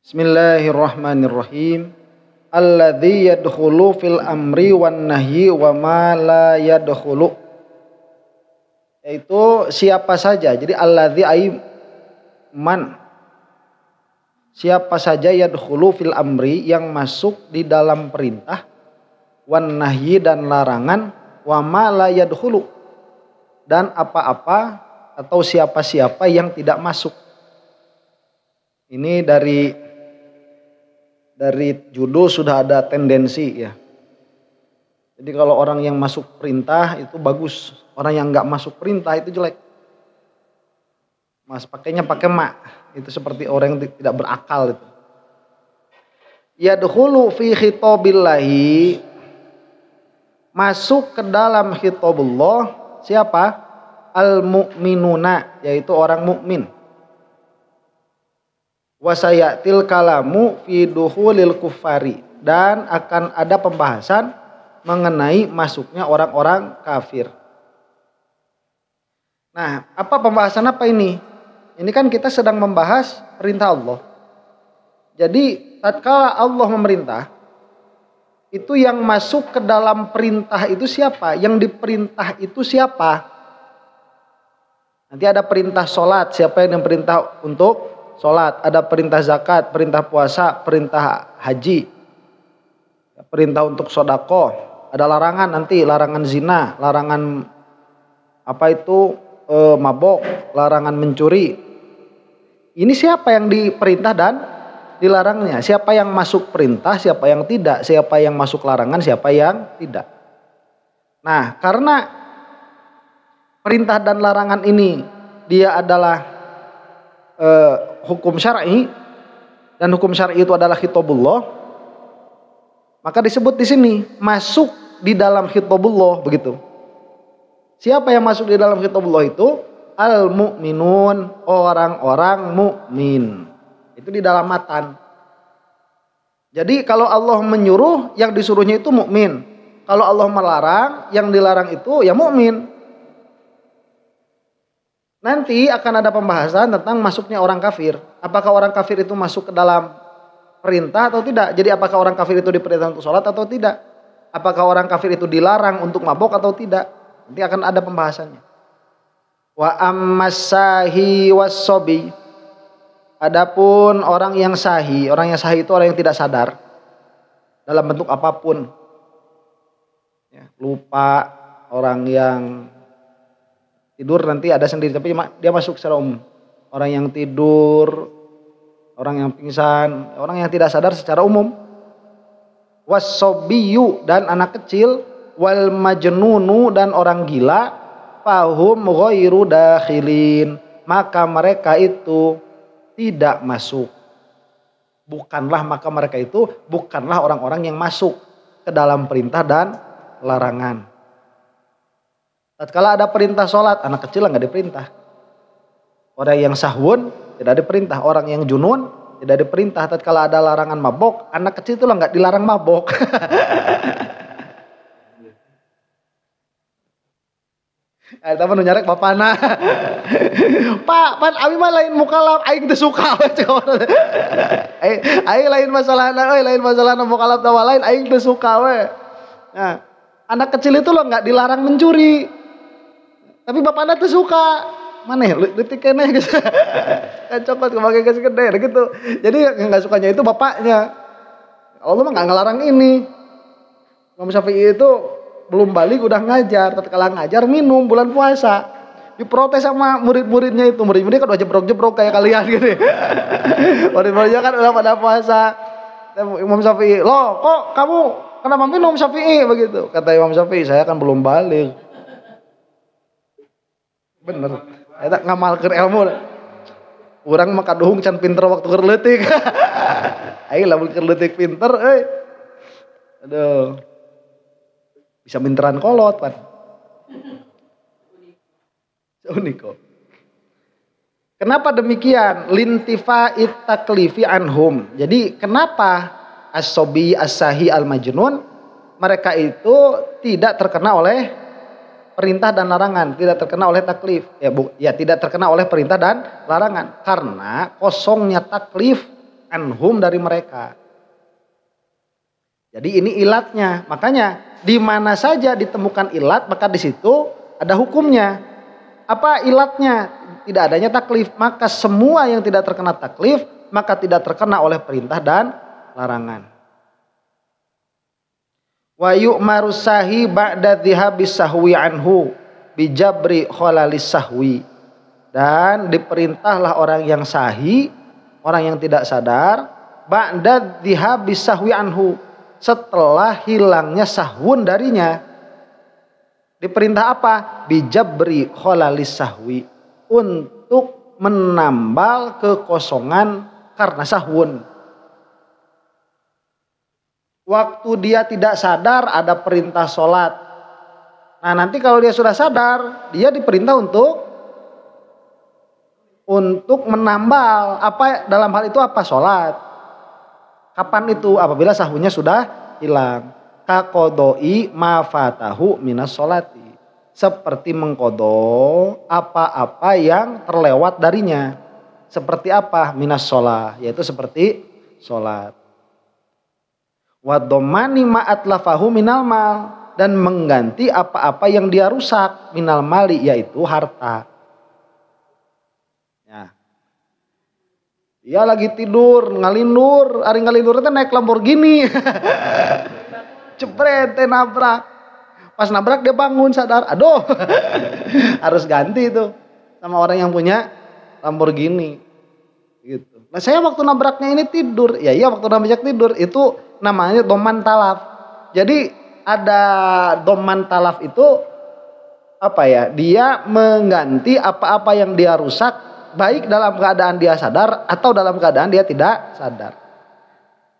Bismillahirrahmanirrahim. Alladzi yadkhulu fil amri wan nahyi wa ma la yadkhulu. Yaitu siapa saja. Jadi alladzi ay man. Siapa saja yadkhulu fil amri yang masuk di dalam perintah, wan nahyi dan larangan, wa ma la yadkhulu dan apa-apa atau siapa-siapa yang tidak masuk. Ini dari judul sudah ada tendensi ya. Jadi kalau orang yang masuk perintah itu bagus, orang yang nggak masuk perintah itu jelek. Mas pakainya pakai mak, itu seperti orang yang tidak berakal itu. Yadkhulu fi khitabillahi, masuk ke dalam khitabullah siapa? Al-mu'minuna, yaitu orang mukmin. Wasayatil kalamu fi dukhulil kuffari, dan akan ada pembahasan mengenai masuknya orang-orang kafir. Nah, apa pembahasan apa ini? Ini kan kita sedang membahas perintah Allah. Jadi, tatkala Allah memerintah, itu yang masuk ke dalam perintah itu siapa? Yang diperintah itu siapa? Nanti ada perintah sholat, siapa yang diperintah untuk sholat, ada perintah zakat, perintah puasa, perintah haji, perintah untuk sodako, ada larangan nanti, larangan zina, larangan mabok, larangan mencuri. Ini siapa yang diperintah dan dilarangnya? Siapa yang masuk perintah, siapa yang tidak, siapa yang masuk larangan, siapa yang tidak. Nah, karena perintah dan larangan ini dia adalah hukum syar'i, dan hukum syar'i itu adalah khitabullah, maka disebut di sini masuk di dalam khitabullah begitu. Siapa yang masuk di dalam khitabullah itu? Al-mu'minun, orang-orang mukmin. Itu di dalam matan. Jadi kalau Allah menyuruh, yang disuruhnya itu mukmin. Kalau Allah melarang, yang dilarang itu ya mukmin. Nanti akan ada pembahasan tentang masuknya orang kafir. Apakah orang kafir itu masuk ke dalam perintah atau tidak? Jadi apakah orang kafir itu diperintah untuk sholat atau tidak? Apakah orang kafir itu dilarang untuk mabok atau tidak? Nanti akan ada pembahasannya. Wa ammasahi wassobi. Adapun orang yang sahi itu orang yang tidak sadar dalam bentuk apapun. Ya, lupa, orang yang tidur nanti ada sendiri, tapi dia masuk secara umum. Orang yang tidur, orang yang pingsan, orang yang tidak sadar secara umum. Wassobiyu, dan anak kecil, wal majnunu, dan orang gila, fahum ghairu dakhilin, maka mereka itu tidak masuk. Maka mereka itu bukanlah orang-orang yang masuk ke dalam perintah dan larangan. Tatkala ada perintah sholat, anak kecil nggak diperintah. Orang yang sahwun tidak diperintah. Orang yang junun tidak diperintah. Tatkala ada larangan mabok, anak kecil itu nggak dilarang mabok. Eta mah nu nyarek bapana. Pak, pan abi mah lain mukalaf, aing teu suka. Aing lain masalahna, lain masalahna mukalaf tawa lain, aing teu suka we. Nah, anak kecil itu lo nggak dilarang mencuri. Tapi bapaknya tuh suka. Mana ya? Letik keneh gitu. Kan cokot kebagi kasih gede gitu. Jadi yang enggak sukanya itu bapaknya. Allah mah enggak ngelarang ini. Imam Syafi'i itu belum balik udah ngajar. Tatkala ngajar minum bulan puasa. Diprotes sama murid-muridnya itu. Murid-muridnya kan udah jebrok-jebrok kayak kalian gitu. Murid-muridnya kan udah pada puasa. Imam Syafi'i, "Loh, kok kamu kenapa minum Syafi'i?" begitu. Kata Imam Syafi'i, "Saya kan belum balik." Bener, eta ngamalkeun ilmu. Urang mah kaduhung can pinter waktu keur leutik. Aing lamun keur leutik pinter euy. Aduh. Bisa pinteran kolot pan. Unik kok. Kenapa demikian? Lintifa'it taklifi anhum. Jadi kenapa as-sobi, as-sahi, al-majnun mereka itu tidak terkena oleh perintah dan larangan, tidak terkena oleh taklif. Tidak terkena oleh perintah dan larangan karena kosongnya taklif anhum dari mereka. Jadi ini ilatnya. Makanya di mana saja ditemukan ilat maka di situ ada hukumnya. Apa ilatnya? Tidak adanya taklif. Maka semua yang tidak terkena taklif maka tidak terkena oleh perintah dan larangan. Wa yu'maru sahi ba'da dhihabis sahwi anhu bijabri khalalis sahwi. Dan diperintahlah orang yang sahi, orang yang tidak sadar, ba'da dhihabis sahwi anhu, setelah hilangnya sahwun darinya. Diperintah apa? Bijabri khalalis sahwi, untuk menambal kekosongan karena sahwun. Waktu dia tidak sadar ada perintah sholat. Nah nanti kalau dia sudah sadar, dia diperintah untuk menambal. Apa dalam hal itu apa? Sholat. Kapan itu? Apabila sahwunnya sudah hilang. Kakodoi ma fatahu minas sholati. Seperti mengkodo apa-apa yang terlewat darinya. Seperti apa? Minas sholat. Yaitu seperti sholat. Wadomani ma'atlafahu minal mal. Dan mengganti apa-apa yang dia rusak. Minal mali, yaitu harta. Ya. Dia lagi tidur, ngalindur, ari ngalindur itu naik Lamborghini. Cepret, nabrak. Pas nabrak dia bangun sadar, aduh. Harus ganti itu sama orang yang punya Lamborghini. Gitu. Nah, saya waktu nabraknya ini tidur. Ya iya waktu nabrak tidur itu namanya doman talaf. Jadi ada doman talaf itu apa ya? Dia mengganti apa-apa yang dia rusak. Baik dalam keadaan dia sadar atau dalam keadaan dia tidak sadar.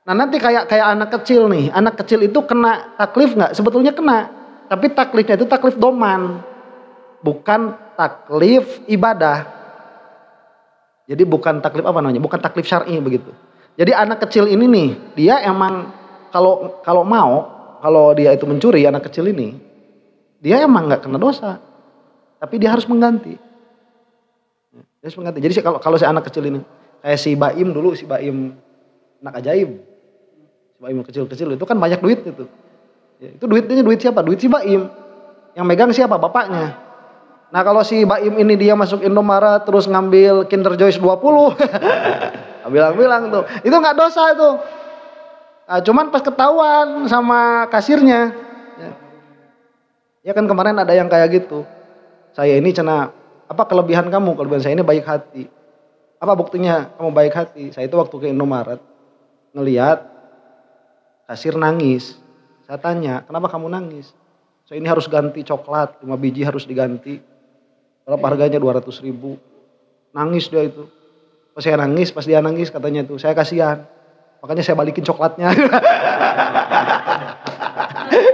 Nah nanti kayak anak kecil nih. Anak kecil itu kena taklif nggak? Sebetulnya kena. Tapi taklifnya itu taklif doman. Bukan taklif ibadah. Jadi bukan taklif apa namanya? Bukan taklif syar'i begitu. Jadi anak kecil ini nih. Dia emang kalau dia itu mencuri anak kecil ini. Dia emang nggak kena dosa. Tapi dia harus mengganti. Jadi kalau si anak kecil ini kayak si Baim dulu, si Baim anak ajaib, si Baim kecil-kecil itu kan banyak duit itu. Ya, itu duitnya duit siapa? Duit si Baim. Yang megang siapa? Bapaknya. Nah kalau si Baim ini dia masuk Indomaret terus ngambil Kinder Joy 20, bilang tuh, itu nggak dosa itu. Nah, cuman pas ketahuan sama kasirnya, ya kan kemarin ada yang kayak gitu. Saya ini cina. Apa kelebihan kamu? Kelebihan saya ini baik hati. Apa buktinya kamu baik hati? Saya itu waktu ke Indomaret ngelihat kasir nangis. Saya tanya, kenapa kamu nangis? Saya ini harus ganti coklat, 5 biji harus diganti. Berapa harganya? 200.000. Nangis dia itu. Pas saya nangis, pas dia nangis katanya itu, saya kasihan. Makanya saya balikin coklatnya.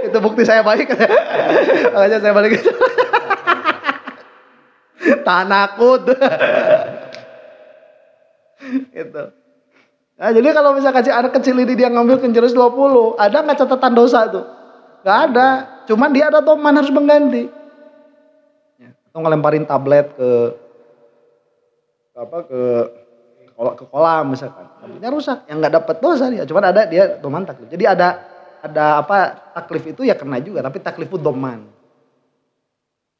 Itu bukti saya baik. Makanya saya balikin. Takut. Gitu. Nah, jadi kalau misalkan si anak kecil ini dia ngambil kenceris 20, ada nggak catatan dosa tuh? Nggak ada. Cuman dia ada toman harus mengganti. Atau ngelemparin tablet ke kolam misalkan. Tabletnya rusak, yang nggak dapat dosa dia. Cuman ada dia toman taklif. Jadi ada taklif itu ya kena juga, tapi taklif itu doman.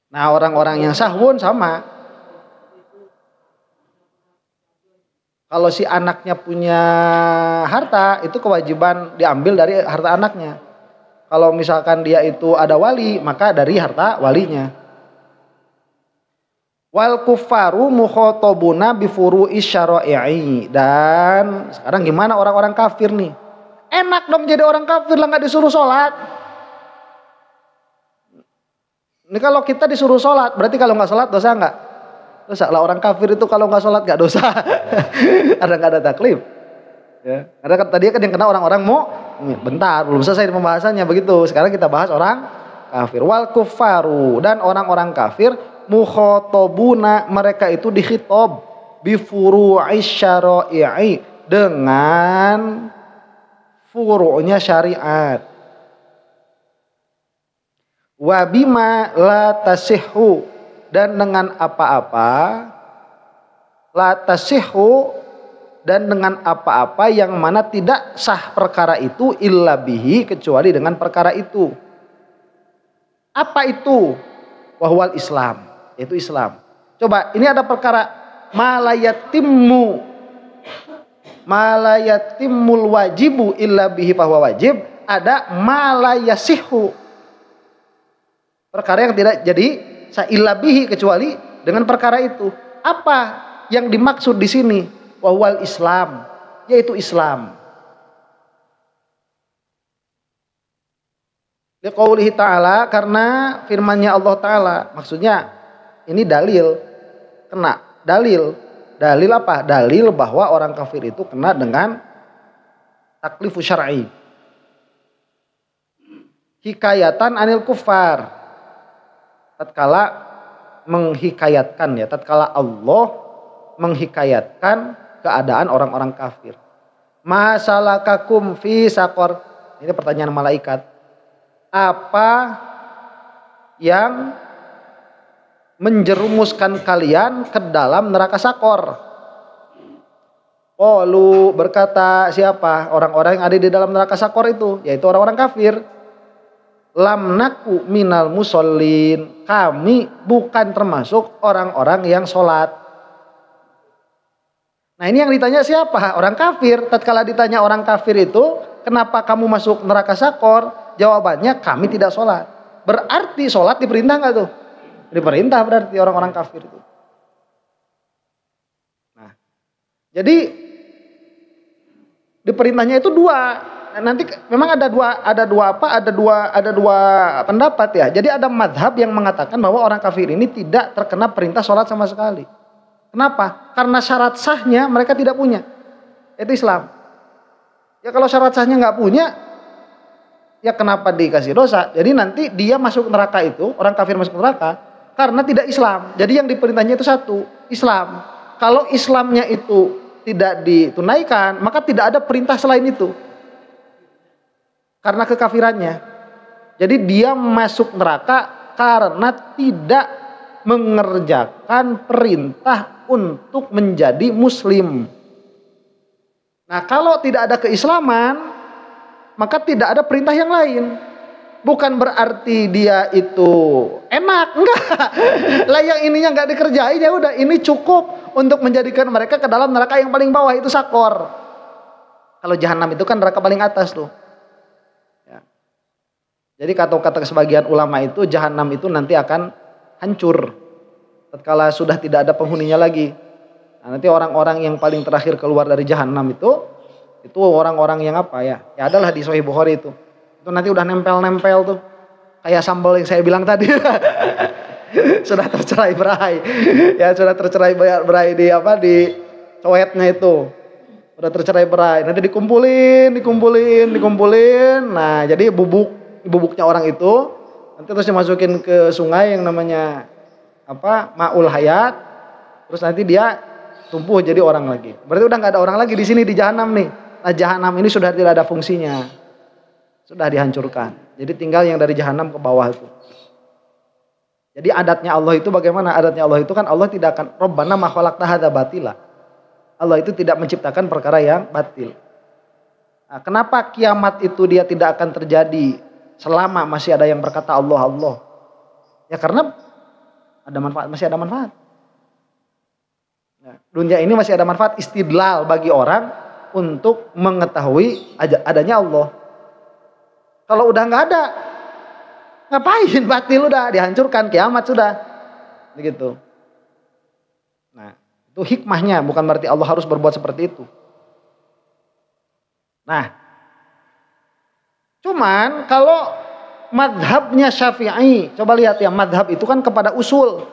Nah orang-orang yang sahwun sama. Kalau si anaknya punya harta itu kewajiban diambil dari harta anaknya. Kalau misalkan dia itu ada wali maka dari harta walinya. Wal kuffaru mukhatabuna bi furu'i syara'i. Dan sekarang gimana orang-orang kafir nih? Enak dong jadi orang kafir lah nggak disuruh sholat. Ini kalau kita disuruh sholat, berarti kalau nggak sholat dosa nggak? Dosa lah, orang kafir itu kalau nggak sholat nggak dosa. Karena nggak ada taklif. Ya. Karena tadi kan yang kena orang-orang bentar belum selesai pembahasannya begitu. Sekarang kita bahas orang kafir. Wal kuffaru, dan orang-orang kafir mukhatabuna, mereka itu dikhitab bi furu'i syara'i, dengan furu'nya syariat. Wabima la tasihhu, dan dengan apa-apa la tasihhu dan dengan apa-apa yang mana tidak sah perkara itu illa bihi, kecuali dengan perkara itu. Apa itu? Wahwal Islam, yaitu Islam. Coba, ini ada perkara malayatimul wajibu illa bihi fahuwa wajib, ada malayasihu, perkara yang tidak jadi sah illa bihi, kecuali dengan perkara itu. Apa yang dimaksud di sini? Wahwal Islam, yaitu Islam. Liqaulihi ta'ala, karena firman-Nya Allah Ta'ala. Maksudnya ini dalil, kena dalil apa? Dalil bahwa orang kafir itu kena dengan taklifu syar'i, hikayatan anil kufar, tatkala menghikayatkan, ya, tatkala Allah menghikayatkan keadaan orang-orang kafir. Masalakakum fi saqor, ini pertanyaan malaikat, apa yang menjerumuskan kalian ke dalam neraka Sakor? Qalu, berkata siapa? Orang-orang yang ada di dalam neraka Sakor itu, yaitu orang-orang kafir. Lam naku minal musallin, kami bukan termasuk orang-orang yang sholat. Nah, ini yang ditanya siapa? Orang kafir. Tatkala ditanya orang kafir itu, kenapa kamu masuk neraka Sakor? Jawabannya, kami tidak sholat. Berarti sholat diperintah nggak tuh? Diperintah berarti orang-orang kafir itu. Nah, jadi diperintahnya itu dua. Nanti memang ada dua pendapat ya. Jadi ada madhab yang mengatakan bahwa orang kafir ini tidak terkena perintah sholat sama sekali. Kenapa? Karena syarat sahnya mereka tidak punya. Itu Islam. Ya kalau syarat sahnya nggak punya, ya kenapa dikasih dosa? Jadi nanti dia masuk neraka itu, orang kafir masuk neraka karena tidak Islam. Jadi yang diperintahnya itu satu, Islam. Kalau Islamnya itu tidak ditunaikan, maka tidak ada perintah selain itu. Karena kekafirannya. Jadi dia masuk neraka karena tidak mengerjakan perintah untuk menjadi muslim. Nah, kalau tidak ada keislaman, maka tidak ada perintah yang lain. Bukan berarti dia itu enak, enggak. Lah yang ininya enggak dikerjain, ya udah, ini cukup untuk menjadikan mereka ke dalam neraka yang paling bawah, itu Sakor. Kalau jahanam itu kan neraka paling atas tuh. Ya. Jadi kata sebagian ulama itu jahanam itu nanti akan hancur tatkala sudah tidak ada penghuninya lagi. Nah, nanti orang-orang yang paling terakhir keluar dari jahanam itu orang-orang yang apa ya? Ya adalah di Sahih Bukhari itu. Itu nanti udah nempel-nempel tuh. Kayak sambal yang saya bilang tadi. Sudah tercerai berai. Ya sudah tercerai berai di coetnya itu. Udah tercerai berai. Nanti dikumpulin. Nah, jadi bubuknya orang itu nanti terus dimasukin ke sungai yang namanya Ma'ul Hayat. Terus nanti dia tumbuh jadi orang lagi. Berarti udah nggak ada orang lagi di sini di jahanam nih. Nah, jahanam ini sudah tidak ada fungsinya. Sudah dihancurkan. Jadi tinggal yang dari jahanam ke bawah itu. Jadi adatnya Allah itu bagaimana? Adatnya Allah itu kan Allah tidak akan Rabbana ma khalaqta hadza batila. Allah itu tidak menciptakan perkara yang batil. Nah, kenapa kiamat itu dia tidak akan terjadi selama masih ada yang berkata Allah Allah? Ya karena masih ada manfaat. Nah, dunia ini masih ada manfaat istidlal bagi orang untuk mengetahui adanya Allah. Kalau udah nggak ada, ngapain? Batil udah dihancurkan, kiamat sudah, begitu. Nah, itu hikmahnya, bukan berarti Allah harus berbuat seperti itu. Nah, cuman kalau madhabnya Syafi'i, coba lihat ya, madhab itu kan kepada usul,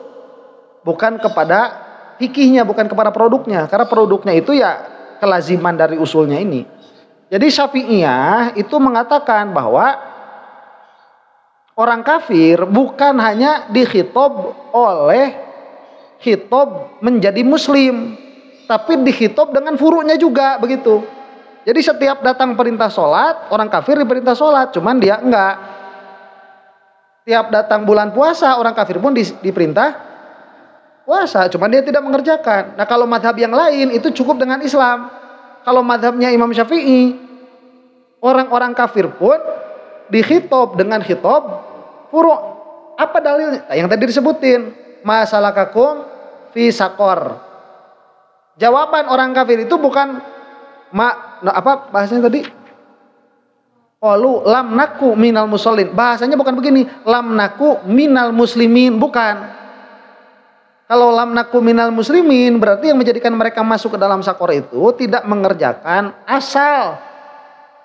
bukan kepada fikihnya, bukan kepada produknya. Karena produknya itu ya kelaziman dari usulnya ini. Jadi Syafi'iyah itu mengatakan bahwa orang kafir bukan hanya dikhitab oleh khitab menjadi muslim, tapi dikhitab dengan furu'nya juga, begitu. Jadi setiap datang perintah sholat, orang kafir diperintah sholat, cuman dia enggak. Tiap datang bulan puasa, orang kafir pun diperintah puasa, cuman dia tidak mengerjakan. Nah, kalau madhab yang lain itu cukup dengan Islam. kalau madhabnya Imam Syafi'i, orang-orang kafir pun dikhitab dengan khitab furu'. Apa dalilnya? Yang tadi disebutin, masalakakum fi sakor. Jawaban orang kafir itu bukan apa bahasanya tadi? Qalu lam naku minal musallin. Bahasanya bukan begini, lam naku minal muslimin, bukan. Kalau lam naku minal muslimin berarti yang menjadikan mereka masuk ke dalam sakor itu tidak mengerjakan asal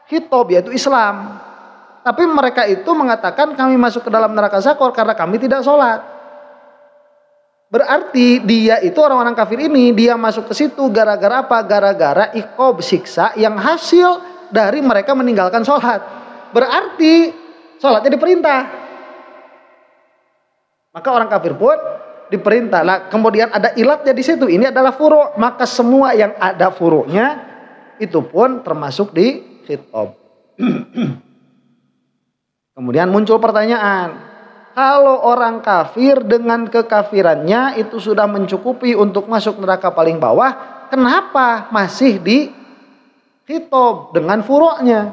khitab yaitu Islam. Tapi mereka itu mengatakan kami masuk ke dalam neraka sakor karena kami tidak sholat. Berarti dia itu orang-orang kafir ini dia masuk ke situ gara-gara apa? Gara-gara iqab siksa yang hasil dari mereka meninggalkan sholat. Berarti sholatnya diperintah. Maka orang kafir pun diperintah. Nah, kemudian ada ilatnya di situ. Ini adalah furu'. Maka semua yang ada furu'nya itu pun termasuk di khitab. Kemudian muncul pertanyaan, kalau orang kafir dengan kekafirannya itu sudah mencukupi untuk masuk neraka paling bawah, kenapa masih di khitab dengan furu'nya?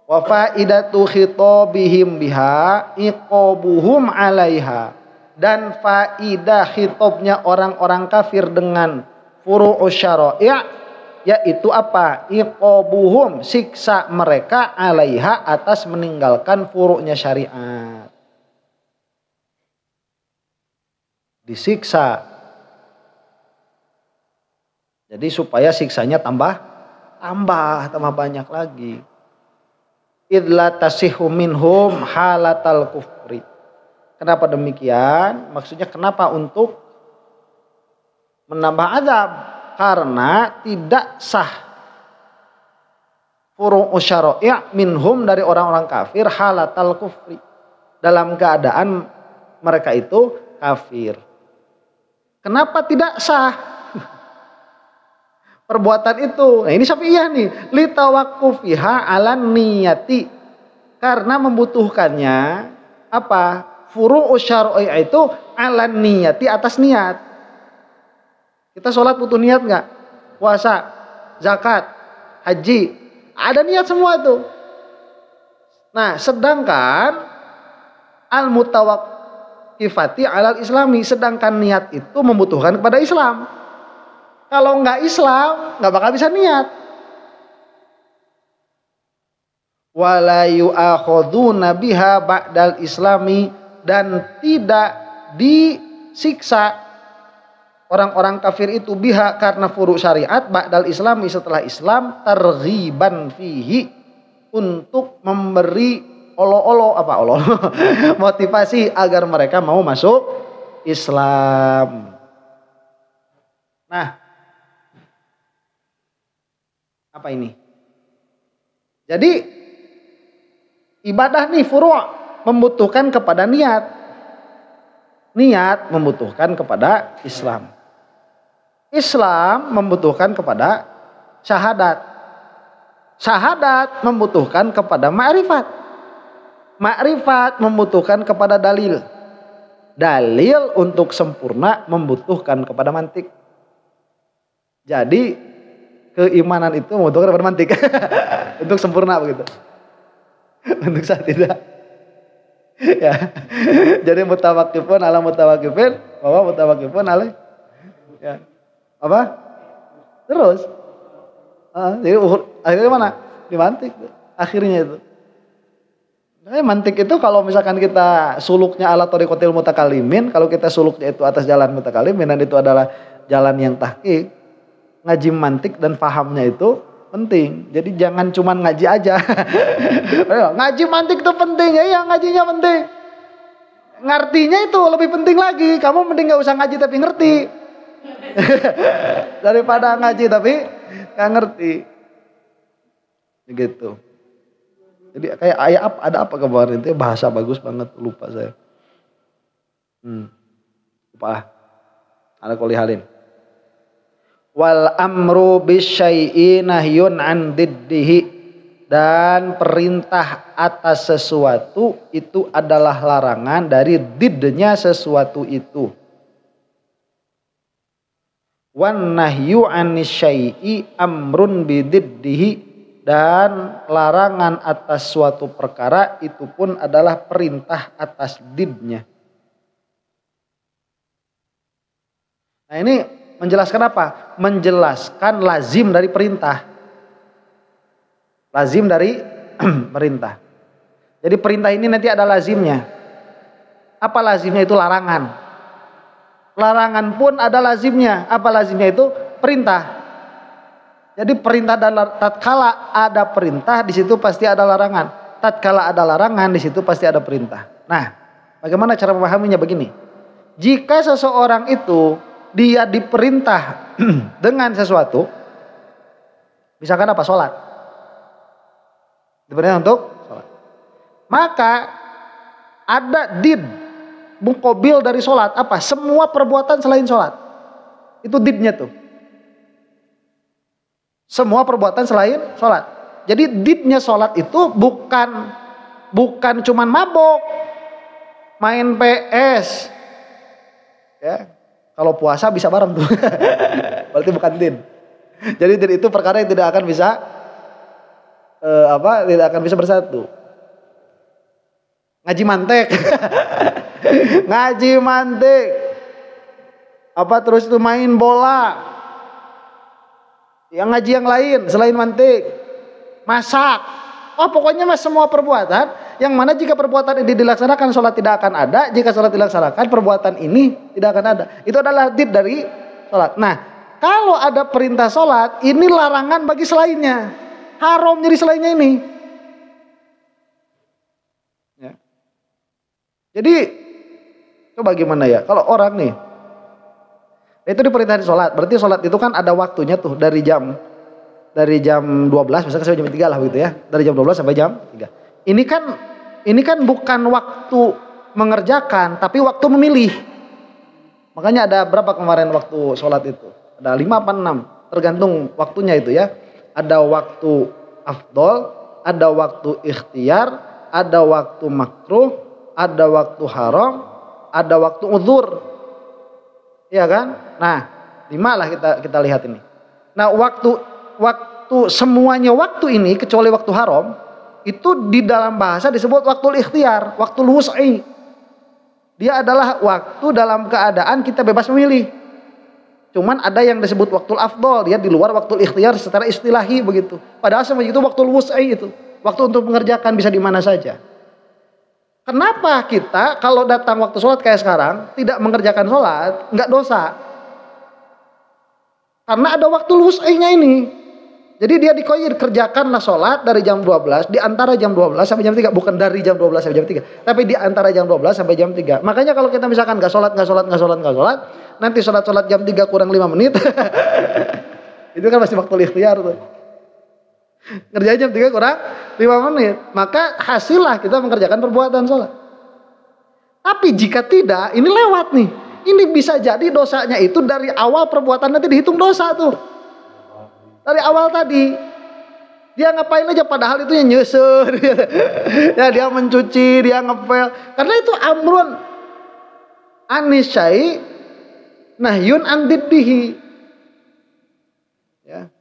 Wa faidatu khitabihim biha iqabuhum 'alaiha. Dan faidah khitabnya orang-orang kafir dengan furu'us syara'i' yaitu apa? Iqabuhum, siksa mereka 'alaiha atas meninggalkan furu'nya syariat. Disiksa. Jadi supaya siksanya tambah banyak lagi. Idla tasihu minhum halatal kufri. Kenapa demikian? Maksudnya kenapa untuk menambah azab? Karena tidak sah furu'us syara'i' minhum dari orang-orang kafir halatal kufri. Dalam keadaan mereka itu kafir. Kenapa tidak sah perbuatan itu? Nah ini Syafi'iyah nih, li tawaqqufiha 'alan niyati. Karena membutuhkannya apa? Furu'us syara'i itu 'alan niyati, atas niat. Kita sholat butuh niat nggak? Puasa, zakat, haji, ada niat semua tuh. Nah, sedangkan al-mutawaqqifati 'alal islami, sedangkan niat itu membutuhkan kepada Islam. Kalau nggak Islam, nggak bakal bisa niat. Wala yu'akhadzuna biha ba'dal islami, dan tidak disiksa orang-orang kafir itu biha karena furu' syariat ba'dal islami, setelah Islam, targhiban fihi, untuk memberi motivasi agar mereka mau masuk Islam. Nah, apa ini? Jadi ibadah nih furu' membutuhkan kepada niat. Niat membutuhkan kepada Islam. Islam membutuhkan kepada syahadat. Syahadat membutuhkan kepada ma'rifat. Ma'rifat membutuhkan kepada dalil. Dalil untuk sempurna membutuhkan kepada mantik. Jadi keimanan itu membutuhkan kepada mantik. Untuk sempurna begitu. Untuk saat tidak. Ya. Jadi mutawakkifun ala mutawakkifin, bahwa mutawakkifun ala ya. Apa? Terus. Jadi akhirnya mana? Dimantik akhirnya itu. Nah, mantik itu kalau misalkan kita suluknya ala thariqatil mutakalimin, kalau kita suluknya itu atas jalan mutakalimin dan itu adalah jalan yang tahqiq, ngaji mantik dan pahamnya itu penting. Jadi jangan cuman ngaji aja. Ngaji mantik itu penting, ya ngajinya penting. Ngertinya itu lebih penting lagi. Kamu mending gak usah ngaji tapi ngerti. Daripada ngaji tapi gak ngerti. Gitu. Jadi kayak ayat ada apa kemarin itu bahasa bagus banget, lupa saya. Lupa. Ala kulli halin. Wal amru bisyai'i nahyun an diddihi, dan perintah atas sesuatu itu adalah larangan dari didnya sesuatu itu. wan nahyu anisyai'i amrun bididdihi, dan larangan atas suatu perkara itu pun adalah perintah atas didnya. Nah ini menjelaskan apa? Menjelaskan lazim dari perintah. Lazim dari perintah. Jadi perintah ini nanti ada lazimnya. Apa lazimnya? Itu larangan. Larangan pun ada lazimnya. Apa lazimnya? Itu perintah. Jadi perintah tatkala ada perintah di situ pasti ada larangan. Tatkala ada larangan di situ pasti ada perintah. Nah, bagaimana cara memahaminya begini? Jika seseorang itu dia diperintah dengan sesuatu, misalkan apa? Sholat. Diperintah untuk sholat. Maka ada did muqabil dari sholat. Apa? Semua perbuatan selain sholat. Itu didnya tuh. Semua perbuatan selain sholat. Jadi didnya sholat itu bukan cuman mabok, main PS. Ya, kalau puasa bisa bareng tuh. Berarti bukan did. Jadi did itu perkara yang tidak akan bisa tidak akan bisa bersatu. Ngaji mantek. Ngaji mantek. Terus itu main bola. Yang ngaji yang lain selain mantik, masak. Pokoknya semua perbuatan yang mana jika perbuatan ini dilaksanakan sholat tidak akan ada. Jika sholat dilaksanakan perbuatan ini tidak akan ada. Itu adalah did dari sholat. Nah, kalau ada perintah sholat, ini larangan bagi selainnya. Haram jadi selainnya ini. Ya. Jadi coba gimana ya? Kalau orang nih itu diperintahkan sholat, berarti sholat itu kan ada waktunya tuh dari jam 12 misalkan sampai jam 3 lah begitu ya. Dari jam 12 sampai jam 3. Ini kan bukan waktu mengerjakan, tapi waktu memilih. Makanya ada berapa kemarin waktu sholat itu? Ada 5 apa 6, tergantung waktunya itu ya. Ada waktu afdol, ada waktu ikhtiar, ada waktu makruh, ada waktu haram, ada waktu uzur. Iya kan? Nah, 5 lah kita lihat ini. Nah, waktu semuanya waktu ini kecuali waktu haram itu di dalam bahasa disebut waktu ikhtiar, waktu wus'i. Dia adalah waktu dalam keadaan kita bebas memilih. Cuman ada yang disebut waktu afdol, dia di luar waktu ikhtiar secara istilahi begitu. Padahal semua itu waktu wus'i itu, waktu untuk mengerjakan bisa di mana saja. Kenapa kita kalau datang waktu sholat kayak sekarang tidak mengerjakan sholat, nggak dosa? Karena ada waktu wus'inya ini. Jadi dia dikoyir, kerjakanlah sholat dari jam 12, di antara jam 12 sampai jam 3. Bukan dari jam 12 sampai jam 3, tapi di antara jam 12 sampai jam 3. Makanya kalau kita misalkan nggak sholat, nanti sholat jam 3 kurang 5 menit. Itu kan masih waktu ikhtiar tuh. Ngerjain jam 3 kurang 5 menit. Maka hasillah kita mengerjakan perbuatan sholat. Tapi jika tidak, ini lewat nih. Ini bisa jadi dosanya itu dari awal perbuatan nanti dihitung dosa tuh. Dari awal tadi. Dia ngapain aja padahal itu yang nyesel. Ya dia mencuci, dia ngepel. Karena itu amrun anisyai nahyun andiddihi. Ya.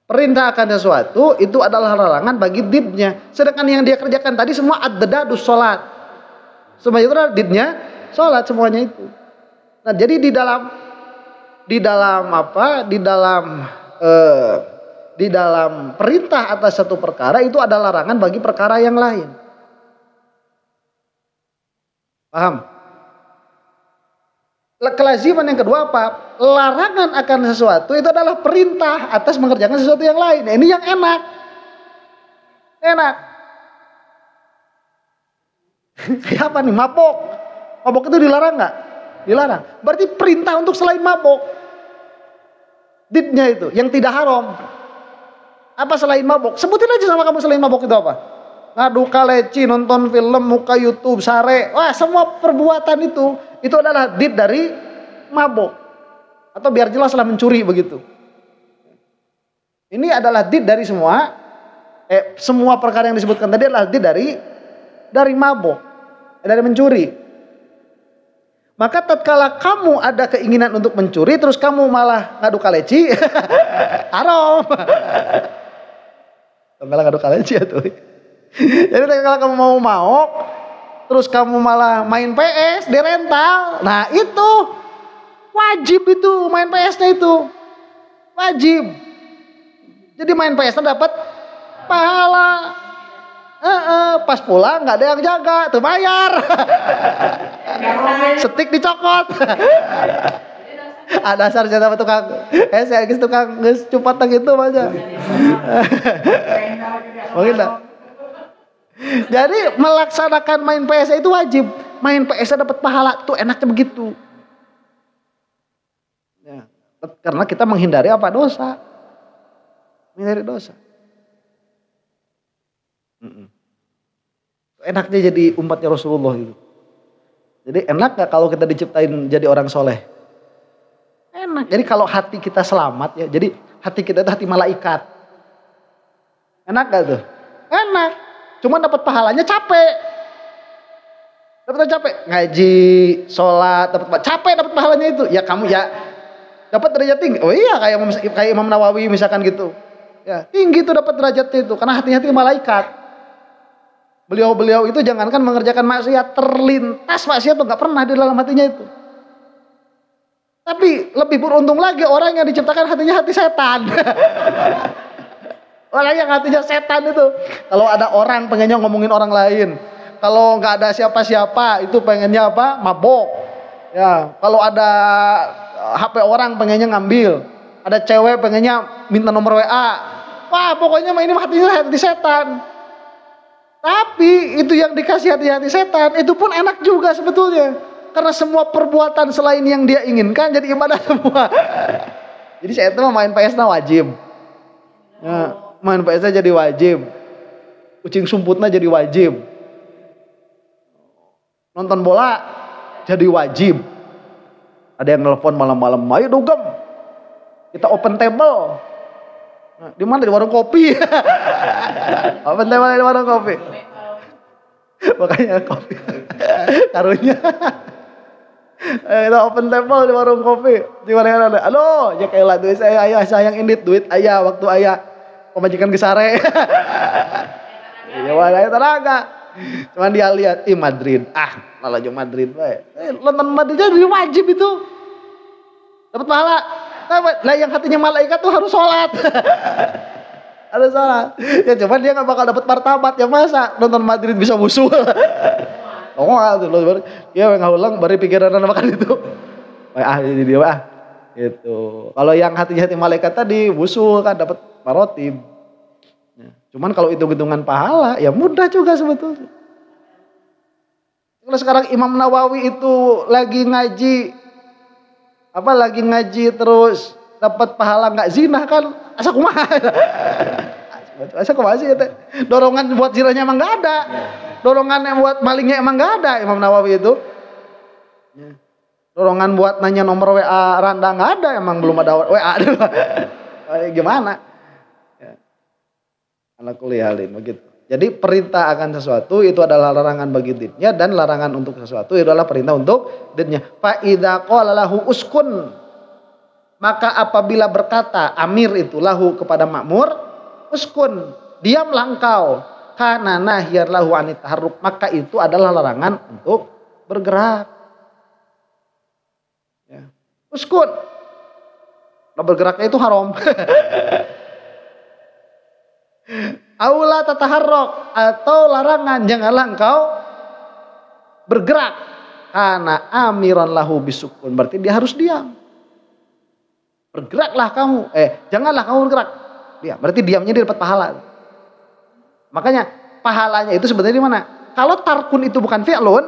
Perintah akan sesuatu itu adalah larangan bagi didnya. Sedangkan yang dia kerjakan tadi semua ad-dadus sholat. Semua itu adalah didnya sholat semuanya itu. Nah jadi di dalam perintah atas satu perkara itu ada larangan bagi perkara yang lain. Paham? Kelaziman yang kedua apa? Larangan akan sesuatu itu adalah perintah atas mengerjakan sesuatu yang lain. Nah, ini yang enak. Kayak apa nih? Mabok. Mabok itu dilarang nggak? Dilarang. Berarti perintah untuk selain mabok. Didnya itu yang tidak haram. Apa selain mabok? Sebutin aja sama kamu selain mabok itu apa? Ngadu kaleci, nonton film, muka YouTube, sare. Wah, semua perbuatan itu adalah did dari mabok. Atau biar jelaslah mencuri begitu. Ini adalah did dari semua perkara yang disebutkan tadi adalah did dari mabok, dari mencuri. Maka tatkala kamu ada keinginan untuk mencuri terus kamu malah ngadu kaleci, haram. Malah ngadu kaleci ya tuh. Jadi tatkala kamu mau terus kamu malah main PS di rental. Nah, itu wajib itu main PS-nya itu. Wajib. Jadi main PS-nya dapat pahala. Pas pulang nggak ada yang jaga, tuh bayar. Setik dicokot. Ada dasar jatah tukang. Saya guys tukang geus cupat gitu aja. Mungkin enggak. Jadi melaksanakan main PS itu wajib. Main PS dapat pahala, tuh enaknya begitu. Ya, karena kita menghindari apa? Dosa. Menghindari dosa. Enaknya jadi umatnya Rasulullah itu. Jadi enak gak kalau kita diciptain jadi orang soleh? Enak. Jadi kalau hati kita selamat ya, jadi hati kita itu hati malaikat. Enak gak tuh? Enak. Cuma dapat pahalanya capek. Dapat capek. Ngaji, sholat, capek dapat pahalanya itu. Ya kamu ya dapat derajat tinggi. Oh iya kayak Imam Nawawi misalkan gitu. Ya tinggi tuh dapat derajatnya itu karena hati-hati malaikat. Beliau itu jangankan mengerjakan maksiat, terlintas maksiat tuh nggak pernah di dalam hatinya itu. Tapi lebih beruntung lagi orang yang diciptakan hatinya hati setan. Orang yang hatinya setan itu. Kalau ada orang pengennya ngomongin orang lain. Kalau nggak ada siapa-siapa itu pengennya apa? Mabok. Ya, kalau ada HP orang pengennya ngambil. Ada cewek pengennya minta nomor WA. Wah, pokoknya ini hatinya hati setan. Tapi itu yang dikasih hati-hati setan itu pun enak juga sebetulnya. Karena semua perbuatan selain yang dia inginkan jadi ibadah semua. Jadi saya itu main PS-nya wajib. Ya, main PS-nya jadi wajib. Kucing sumputnya jadi wajib. Nonton bola jadi wajib. Ada yang nelpon malam-malam, ayo dugem. Kita open table. Nah, di mana? Di warung kopi. Open table di warung kopi. Makanya kopi. Karunya. Kita open table di warung kopi. Di mana ada? Halo, ya kayak duit saya ayah sayang indit duit ayah waktu ayah pemajikan gesare. Ya wah tenaga. Cuman dia lihat Madrid. Malah jo Madrid bae. Nonton Madrid jadi wajib itu. Dapat pahala. Lah yang hatinya malaikat tuh harus sholat. Harus sholat. Ya cuman dia gak bakal dapat martabat. Ya masa nonton Madrid bisa musuh. Oh tuh. Ya gak ulang baru pikiran makan itu. Jadi dia gitu. Kalau yang hatinya hati malaikat tadi musuh kan dapat marotib. Ya. Cuman kalau hitung-hitungan pahala ya mudah juga sebetulnya. Kalau sekarang Imam Nawawi itu lagi ngaji terus dapat pahala nggak zina kan asa kumaha sih teh. Dorongan buat zinanya emang nggak ada, dorongan yang buat malingnya emang nggak ada Imam Nawawi itu. Dorongan buat nanya nomor WA Randa nggak ada, emang belum ada WA. Gimana ala kulihalin begitu. Jadi perintah akan sesuatu itu adalah larangan bagi didnya, dan larangan untuk sesuatu itu adalah perintah untuk didnya. Fa idza qala lahu uskun, maka apabila berkata amir itu lahu kepada makmur, uskun, diamlah engkau, kana nahyar lahu anit taharruk, maka itu adalah larangan untuk bergerak. Ya. Uskun. Nah, bergeraknya itu haram. Aula tataharrok, atau larangan janganlah engkau bergerak karena amiran lahu bisukun, berarti dia harus diam. Bergeraklah kamu, janganlah kamu bergerak. Diam, berarti diamnya dia dapat pahala. Makanya pahalanya itu sebenarnya di mana? Kalau tarkun itu bukan fi'lun,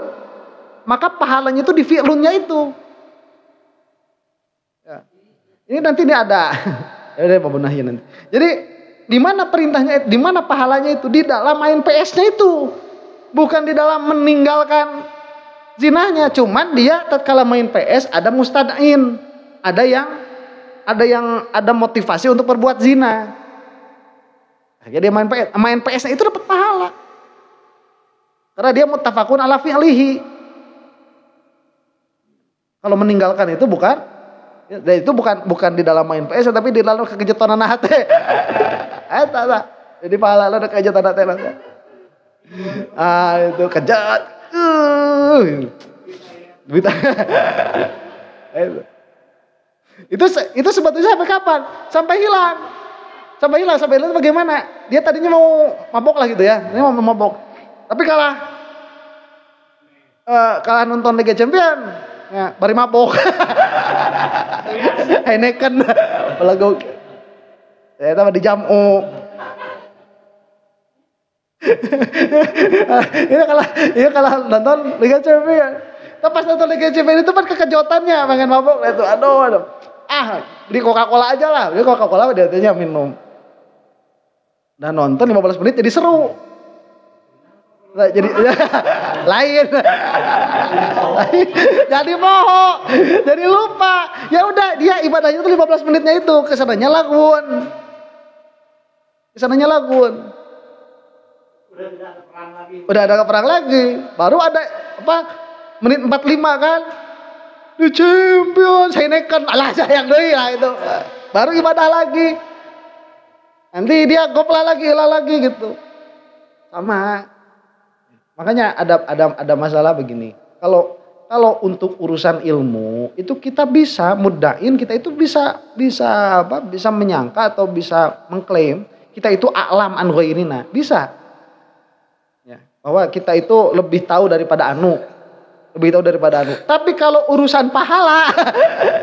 maka pahalanya itu di fi'lunnya itu. Ya. Ini nanti ini ada. Ya udah pembenahin nanti. Jadi di mana perintahnya, di mana pahalanya itu? Di dalam main PS-nya itu. Bukan di dalam meninggalkan zinahnya. Cuman dia tatkala main PS ada mustada'in. Ada motivasi untuk berbuat zina. Jadi dia main PS-nya itu dapat pahala. Karena dia muttafaqun ala fi'lihi. Kalau meninggalkan itu bukan, ya, itu bukan di dalam main PS tapi di dalam kekejutan anak teh. Eta. Jadi pahala ada kekejutan teh nanti. Itu kejat. Duit. Itu sebetulnya sampai kapan? Sampai hilang itu bagaimana? Dia tadinya mau mabok lah gitu ya. Ini mau mabok. Tapi kalah nonton Liga Champion. Ya, bari mabok. Heineken. Pelago. Saya tama di jamu. Ini kalah nonton Liga Champion. Tapi pas nonton Liga Champion itu kan kekejutannya pengen mabok itu. Aduh. Beli Coca-Cola aja lah. Beli Coca-Cola dia tanya minum. Dan nonton 15 menit jadi seru. Nah, jadi lain. Jadi moho, jadi lupa. Ya udah dia ibadahnya tuh 15 menitnya itu kesananya lagun. Udah ada perang lagi. Baru ada menit 45 kan. Di champion saya nekan alah sayang deui lah itu. Baru ibadah lagi. Nanti dia gopla lagi gitu. Sama. Makanya ada masalah begini. Kalau untuk urusan ilmu itu kita bisa mudain, kita itu bisa menyangka atau bisa mengklaim kita itu a'lam an ghairina, bisa. Ya, bahwa kita itu lebih tahu daripada anu. Tapi kalau urusan pahala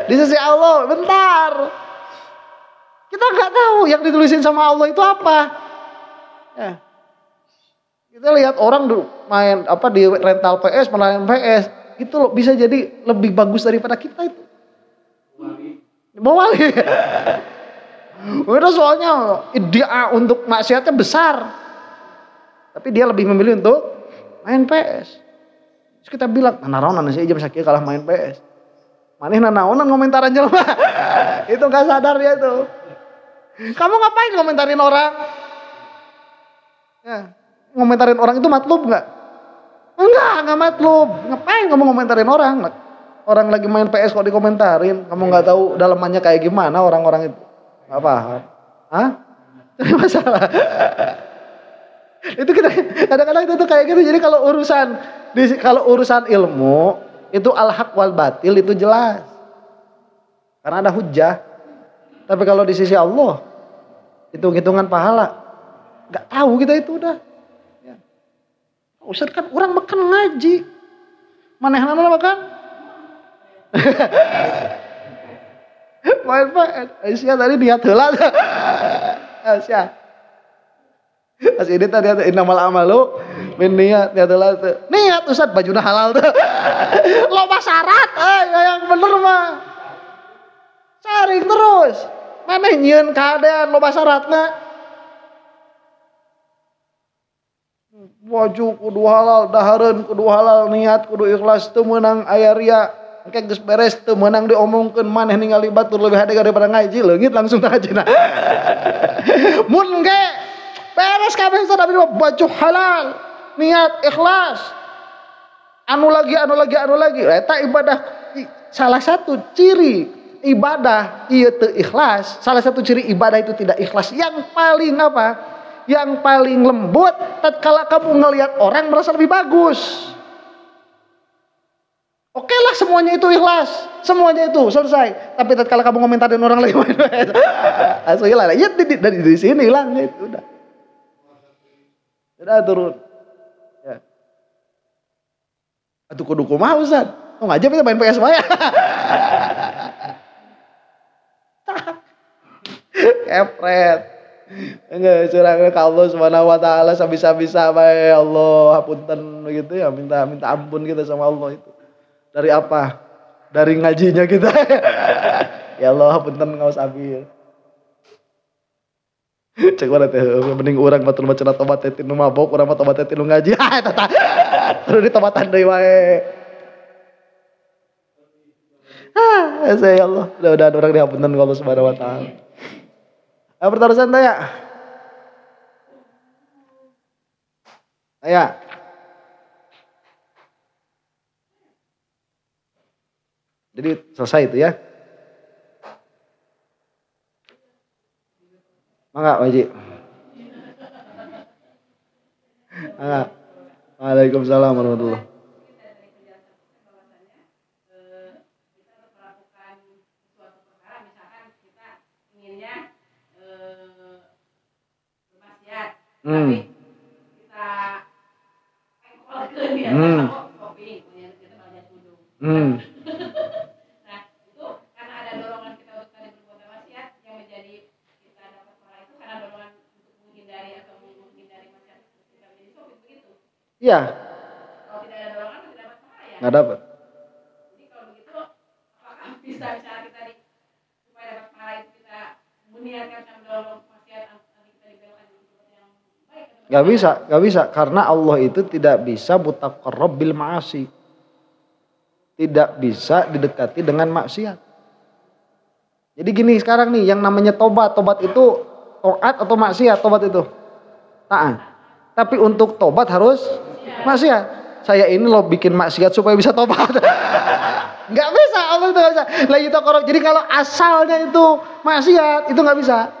di sisi Allah, bentar. Kita nggak tahu yang ditulisin sama Allah itu apa. Ya. Kita lihat orang main di rental PS, main PS, itu bisa jadi lebih bagus daripada kita itu. Bawali. Udah soalnya idea untuk maksiatnya besar. Tapi dia lebih memilih untuk main PS. Terus kita bilang, nanaonan sih jam sakit kalah main PS. Maneh nanaonan komentaran jelema. Itu enggak sadar dia tuh. Kamu ngapain komentarin orang? Ya. Ngomentarin orang itu matlub nggak? Enggak matlub. Ngapain kamu ngomentarin orang? Orang lagi main PS kok dikomentarin. Kamu nggak tahu dalamannya kayak gimana orang-orang itu. Nggak paham. Hah? Jadi masalah. Itu kita kadang-kadang itu kayak gitu. Jadi kalau urusan ilmu itu al-haq wal batil itu jelas. Karena ada hujjah. Tapi kalau di sisi Allah hitung-hitungan pahala nggak tahu kita itu udah. Ustaz kan orang makan ngaji. Manehna makan? Main Aisyah tadi niat heula. Aisyah. Asih ini tadi ada innamal amalu min niat heula teh. Niat Ustaz bajuna halal teh. Loba syarat yang bener mah. Saring terus. Maneh nyieun kadean loba syaratna. Waju kudu halal, dahareun kudu halal, niat kudu ikhlas, teu meunang aya ria, engke geus beres teu meunang diomongkeun maneh ningali batur leuwih hade daripada ngaji, leungit langsung tah ngajina. Mun ge beres kabeh tapi baju halal, niat ikhlas. Anu lagi. Eta ibadah salah satu ciri ibadah ieu teu ikhlas, salah satu ciri ibadah itu tidak ikhlas yang paling apa? Yang paling lembut tatkala kamu ngelihat orang merasa lebih bagus. Oke lah semuanya itu ikhlas, semuanya itu selesai. Tapi tatkala kamu komentarin orang lain, langsung hilang. Ya dari sini hilang itu udah turun. Ya. Atuh kudu kumaha Ustaz? Oh ngajak kita main PS maya. Kepret. Enggak curang ke Allah Subhanahu wa taala sabisa-bisa bae Allah hapunten begitu ya minta ampun kita sama Allah itu. Dari apa? Dari ngajinya kita. Ya Allah hapunten ngaos abil. Cek mana teh mending urang batur maca tobat teh tinu mabok urang mah tobat teh tinu ngaji. Eta tah. Terus ditobatan deui wae. Ya Allah, mudah-mudahan orang dihapunten ku Allah Subhanahu wa taala. Pertarusan tanya. Tanya. Jadi selesai itu ya. Mangga Pak Haji. Mangga. Waalaikumsalam warahmatullahi. Tapi kita engkolkeun dia kopi kita banyak kudu. Nah, itu karena ada dorongan kita untuk tadi berbuat maksiat yang menjadi kita dapat pahala itu karena dorongan untuk menghindari maksiat kita menjadi sohib begitu. Iya. Kalau tidak ada dorongan tidak dapat pahala ya. Enggak dapat. Jadi kalau begitu apakah bisa cara kita supaya dapat pahala itu kita meniatkan mendorong maksiat Gak bisa, karena Allah itu tidak bisa mutaqarrab bil ma'asi. Tidak bisa didekati dengan maksiat. Jadi gini sekarang nih, yang namanya tobat itu taat atau maksiat tobat itu? Taat. Tapi untuk tobat harus maksiat. Saya ini loh bikin maksiat supaya bisa tobat. Gak bisa, Allah itu gak bisa. Jadi kalau asalnya itu maksiat, itu gak bisa.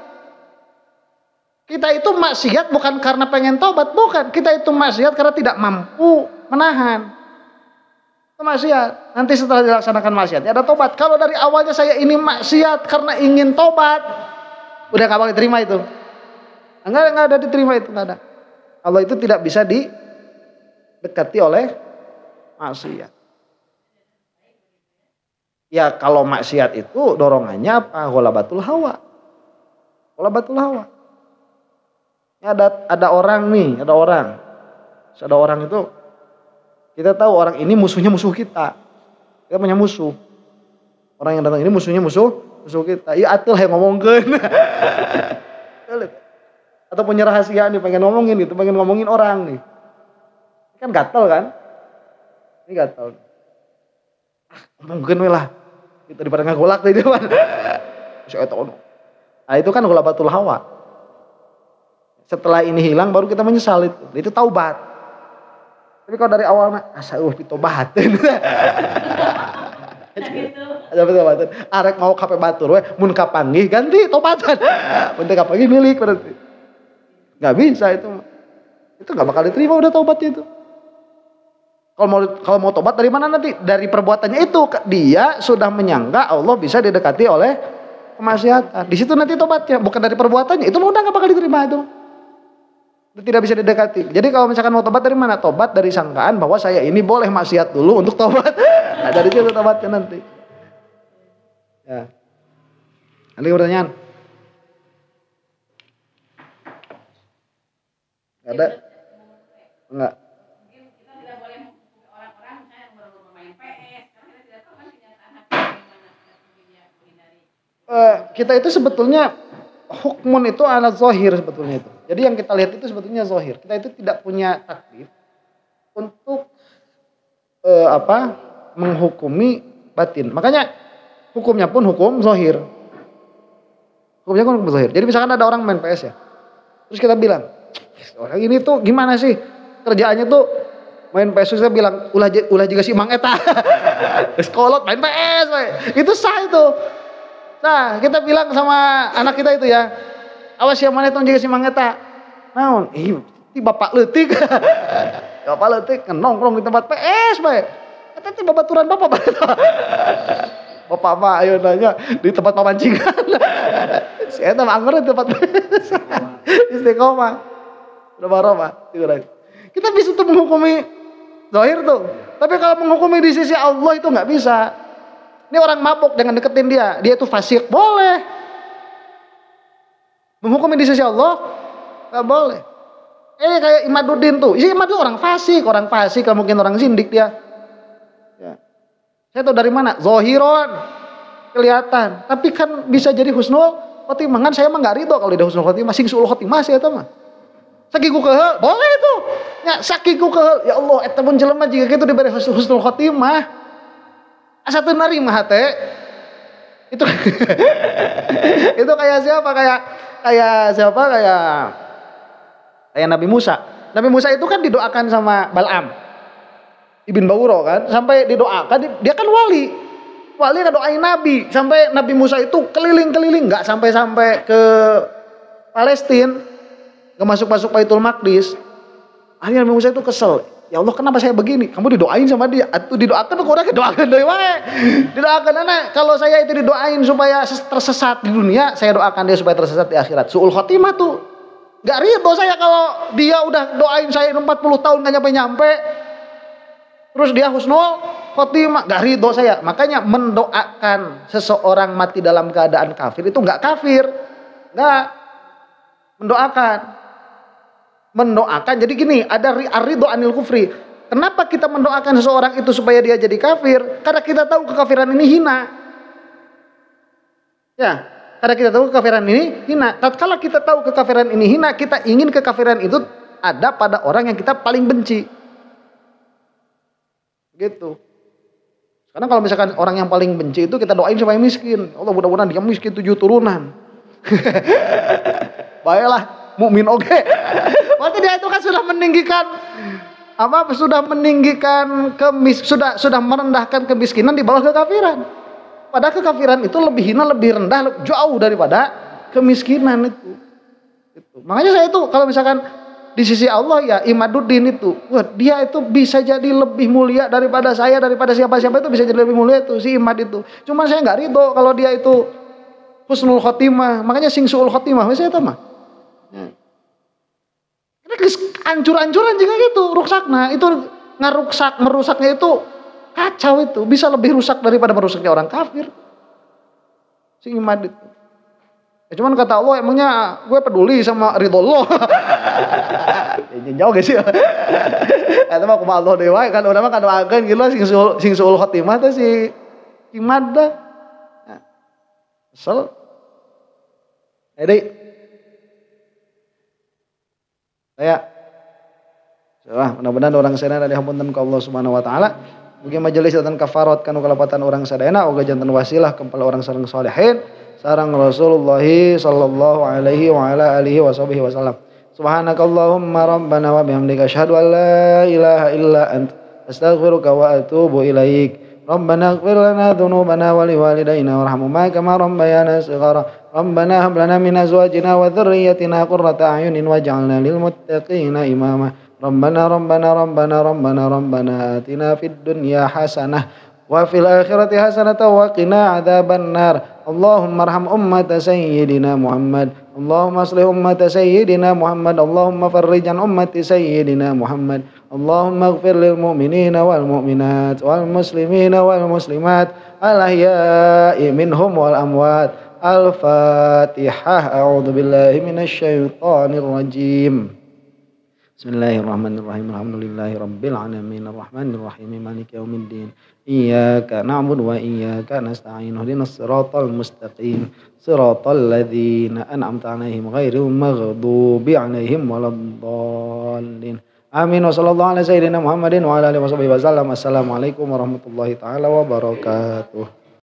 Kita itu maksiat bukan karena pengen tobat, bukan. Kita itu maksiat karena tidak mampu menahan. Itu maksiat. Nanti setelah dilaksanakan maksiat, ada tobat. Kalau dari awalnya saya ini maksiat karena ingin tobat, udah gak bakal diterima itu. Enggak ada diterima itu, enggak ada. Allah itu tidak bisa didekati oleh maksiat. Ya kalau maksiat itu dorongannya apa? Ghalabatul hawa. Ada orang itu kita tahu orang ini musuhnya musuh kita. Kita punya musuh. Orang yang datang ini musuhnya musuh kita. Iya atuh yang ngomongkeun. Atau punya rahasia nih pengen ngomongin orang nih. Ini kan gatel kan? Ini gatel. Ngomongkeun we lah. Kita daripada ngagolak teh kan. Saya tahu. Nah itu kan ghalabatul hawa. Setelah ini hilang baru kita menyesal itu. Itu taubat. Tapi kalau dari awal asa ditobatin. Ada betul. Arek mau kape batur we mun kapanggih ganti tobatan. Mun teu kapanggih milik berarti. Enggak bisa itu. Itu enggak bakal diterima udah taubatnya itu. Kalau mau tobat dari mana nanti? Dari perbuatannya itu. Dia sudah menyangka Allah bisa didekati oleh kemaksiatan. Di situ nanti tobatnya, bukan dari perbuatannya. Itu udah enggak bakal diterima itu. Tidak bisa didekati. Jadi kalau misalkan mau tobat dari mana? Tobat dari sangkaan bahwa saya ini boleh maksiat dulu untuk tobat. Nah, dari situ tobatnya nanti. Ya. Ada pertanyaan? Gak ada? Enggak. Kita tidak boleh orang-orang yang bermain PS. Karena kita tidak tahu kan kenyataan hati kita itu sebetulnya hukmun itu ala zahir sebetulnya itu. Jadi yang kita lihat itu sebetulnya zahir. Kita itu tidak punya taklif untuk menghukumi batin. Makanya hukumnya pun hukum zahir. Hukumnya pun hukum zahir. Jadi misalkan ada orang main PS ya. Terus kita bilang, orang ini tuh gimana sih? Kerjaannya tuh main PS. Terus kita bilang, ulah juga si Mang Eta. Terus kolot main PS. Itu sah itu. Nah, kita bilang sama anak kita itu ya, awas yang mana itu jaga si Mang Eta. Naon? Ti bapak leutik. Bapak leutik nongkrong di tempat PS bae. Eta teh babaturan bapak. Bapak mah ayo nanya di tempat pamancingan. Si eta mah anggar di tempat PS. Istiqomah. Berapa? Kita bisa tuh menghukumi zahir tuh. Tapi kalau menghukumi di sisi Allah itu enggak bisa. Ini orang mabuk jangan deketin dia. Dia itu fasik. Boleh. Menghukumi di sisi Allah enggak boleh. Kayak Imaduddin tuh. Imaduddin orang fasik mungkin orang zindik dia. Ya. Saya tahu dari mana? Zahiron. Kelihatan. Tapi kan bisa jadi husnul khotimah. Kan saya mah enggak ridho kalau dia husnul khotimah. Sing suul khotimah sih eta mah. Sakiku keheul, boleh itu. Ya sakiku keheul. Ya Allah, eta mun jelema jika kitu diberi husnul khotimah. Asa teu narima hate. Itu itu kayak siapa? Kayak Nabi Musa. Nabi Musa itu kan didoakan sama Bal'am Ibn Ba'uro kan, sampai didoakan dia kan wali Paling doain Nabi. Sampai Nabi Musa itu keliling-keliling. Gak sampai-sampai ke Palestina. Gak masuk-masuk Baitul Maqdis. Akhirnya Nabi Musa itu kesel. Ya Allah, kenapa saya begini? Kamu didoain sama dia. Atau didoakan kok orang doakan dari mana? Didoakan anak. Kalau saya itu didoain supaya tersesat di dunia, saya doakan dia supaya tersesat di akhirat. Su'ul khotimah tuh. Gak ridho saya kalau dia udah doain saya 40 tahun gak nyampe-nyampe. Terus dia husnul khotimah, gak ridho saya. Makanya mendoakan seseorang mati dalam keadaan kafir itu gak kafir. Gak. Mendoakan. Jadi gini, ada ridho anil kufri. Kenapa kita mendoakan seseorang itu supaya dia jadi kafir? Karena kita tahu kekafiran ini hina. Ya, karena kita tahu kekafiran ini hina. Tatkala kita tahu kekafiran ini hina, kita ingin kekafiran itu ada pada orang yang kita paling benci. Gitu. Karena kalau misalkan orang yang paling benci itu kita doain supaya miskin. Allah mudah-mudahan dia miskin 7 turunan. Baiklah. Mukmin oke. Berarti dia itu kan sudah meninggikan sudah merendahkan kemiskinan di bawah kekafiran. Padahal kekafiran itu lebih hina, lebih rendah, jauh daripada kemiskinan itu. Gitu. Makanya saya itu kalau misalkan di sisi Allah ya Imaduddin itu, wah, dia itu bisa jadi lebih mulia daripada saya, daripada siapa-siapa itu bisa jadi lebih mulia itu si Imad itu. Cuma saya nggak ridho kalau dia itu husnul khotimah. Makanya sing suul khotimah saya tahu mah. Ancur-ancuran juga gitu rusaknya itu merusaknya itu kacau itu bisa lebih rusak daripada merusaknya orang kafir si Imad itu. Ya, cuman kata Allah emangnya gue peduli sama ridho Allah. Jauh gak sih? Itu mah kuma Allah dewa kan udah mah kan doakan gitu sing suul khotimah tuh si Imad dah. Kesel. Mudah-mudahan orang sadayana dihampunten ka Allah Subhanahu wa taala. Mugi majelis dan kafarat kanu kalapatan orang sadayana oga janten wasilah kempal orang sareng salihin sareng Rasulullah sallallahu alaihi wa ala alihi washabihi wasallam. Subhanakallahumma rabbana wa bihamdika asyhadu an la ilaha illa anta astaghfiruka wa atubu ilaik. Rabbana ighfir lana dhunubana wa liwalidayna warhamhuma kama rabbayana shighara. Rabbana hab lana min azwajina wa dhurriyyatina qurrata a'yunin waj'alna lil muttaqina imama. Rabbana atina fid dunya hasanah wa fil akhirati hasanatan wa qina adzabannar. Allahumma arham ummata sayyidina Muhammad. Allahumma aslih ummata sayyidina Muhammad. Allahumma farrij an ummati sayyidina Muhammad. Allahumma ighfir lil mu'minina wal mu'minat wal muslimina wal muslimat al ahya'i minhum wal amwat. Al-Fatihah. A'udzu billahi minasy syaithanir rajim. Bismillahirrahmanirrahim. Alhamdulillahi rabbil alamin arrahmanir rahim maliki yaumiddin. Iyyaka na'budu wa iyyaka nasta'in. Ihdinas siratal mustaqim. Siratal ladzina an'amta 'alaihim ghairil maghdubi 'alaihim waladdallin. Amin. Wa sallallahu ala sayyidina Muhammadin wa ala alihi wasallam. Assalamualaikum warahmatullahi taala wabarakatuh.